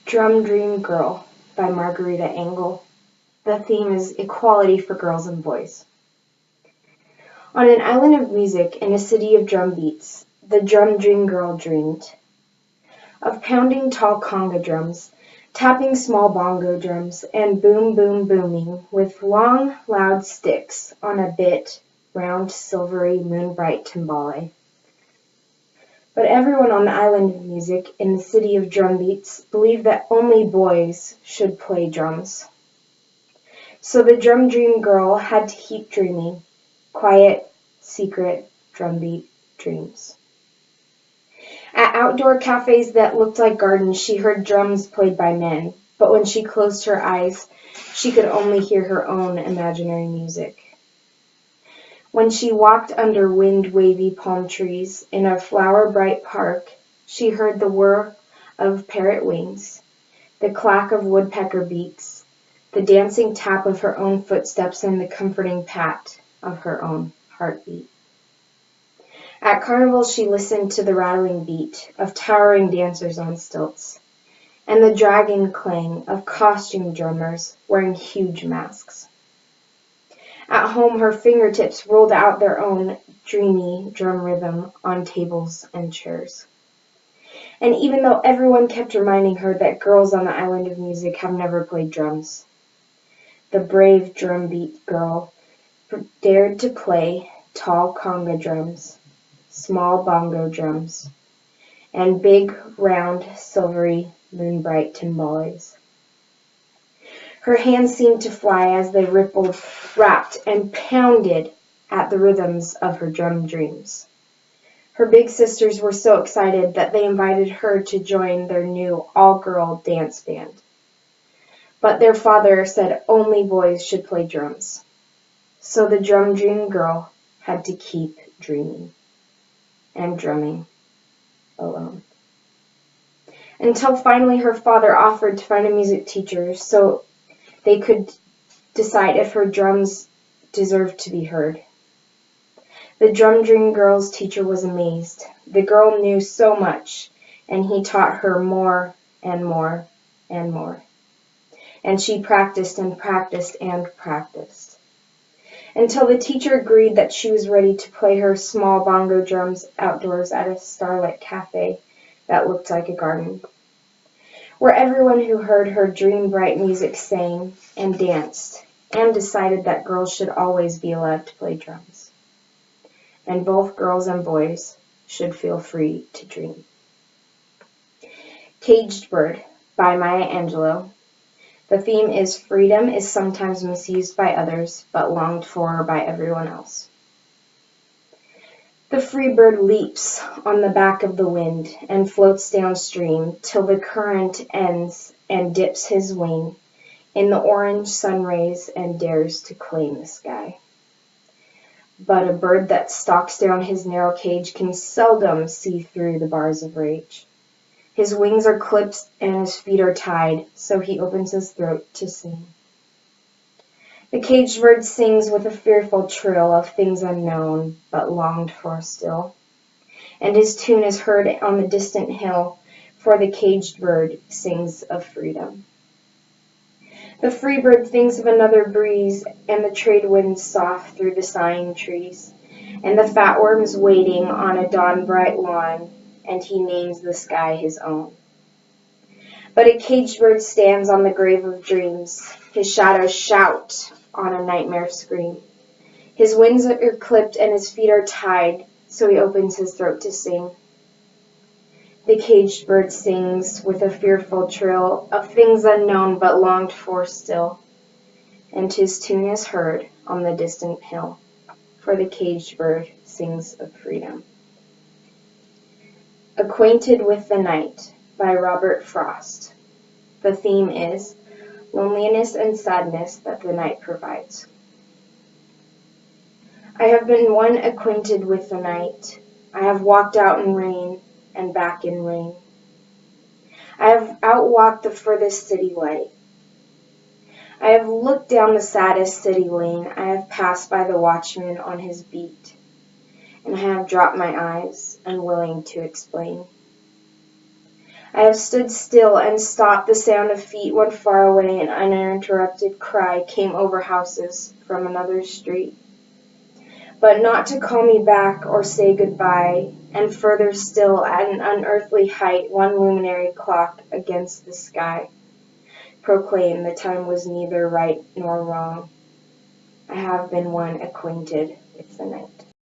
Drum Dream Girl by Margarita Engel. The theme is equality for girls and boys. On an island of music in a city of drum beats, the Drum Dream Girl dreamed of pounding tall conga drums, tapping small bongo drums, and boom boom booming with long loud sticks on a bit round silvery moon-bright timbale. But everyone on the island of music in the city of drum beats believed that only boys should play drums. So the Drum Dream Girl had to keep dreaming quiet, secret drumbeat dreams. At outdoor cafes that looked like gardens, she heard drums played by men, but when she closed her eyes, she could only hear her own imaginary music. When she walked under wind-wavy palm trees in a flower-bright park, she heard the whir of parrot wings, the clack of woodpecker beaks, the dancing tap of her own footsteps, and the comforting pat of her own heartbeat. At carnivals, she listened to the rattling beat of towering dancers on stilts, and the dragon clang of costume drummers wearing huge masks. At home, her fingertips rolled out their own dreamy drum rhythm on tables and chairs. And even though everyone kept reminding her that girls on the island of music have never played drums, the brave drumbeat girl dared to play tall conga drums, small bongo drums, and big, round, silvery, moon-bright timbales. Her hands seemed to fly as they rippled, rapped, and pounded at the rhythms of her drum dreams. Her big sisters were so excited that they invited her to join their new all-girl dance band. But their father said only boys should play drums. So the Drum Dream Girl had to keep dreaming and drumming alone. Until finally her father offered to find a music teacher so they could decide if her drums deserved to be heard. The Drum Dream Girl's teacher was amazed. The girl knew so much, and he taught her more and more and more. And she practiced and practiced and practiced, until the teacher agreed that she was ready to play her small bongo drums outdoors at a starlit cafe that looked like a garden, where everyone who heard her dream-bright music sang and danced and decided that girls should always be allowed to play drums. And both girls and boys should feel free to dream. Caged Bird by Maya Angelou. The theme is freedom is sometimes misused by others, but longed for by everyone else. The free bird leaps on the back of the wind and floats downstream till the current ends and dips his wing in the orange sun rays and dares to claim the sky. But a bird that stalks down his narrow cage can seldom see through the bars of rage. His wings are clipped and his feet are tied, so he opens his throat to sing. The caged bird sings with a fearful trill of things unknown, but longed for still. And his tune is heard on the distant hill, for the caged bird sings of freedom. The free bird thinks of another breeze, and the trade winds soft through the sighing trees, and the fat worms waiting on a dawn-bright lawn, and he names the sky his own. But a caged bird stands on the grave of dreams. His shadows shout on a nightmare scream. His wings are clipped and his feet are tied, so he opens his throat to sing. The caged bird sings with a fearful trill of things unknown but longed for still, and his tune is heard on the distant hill, for the caged bird sings of freedom. Acquainted with the Night by Robert Frost. The theme is loneliness and sadness that the night provides. I have been one acquainted with the night. I have walked out in rain and back in rain. I have outwalked the furthest city light. I have looked down the saddest city lane. I have passed by the watchman on his beat, and I have dropped my eyes, unwilling to explain. I have stood still and stopped the sound of feet when far away an uninterrupted cry came over houses from another street. But not to call me back or say goodbye, and further still at an unearthly height one luminary clock against the sky proclaimed the time was neither right nor wrong. I have been one acquainted with the night.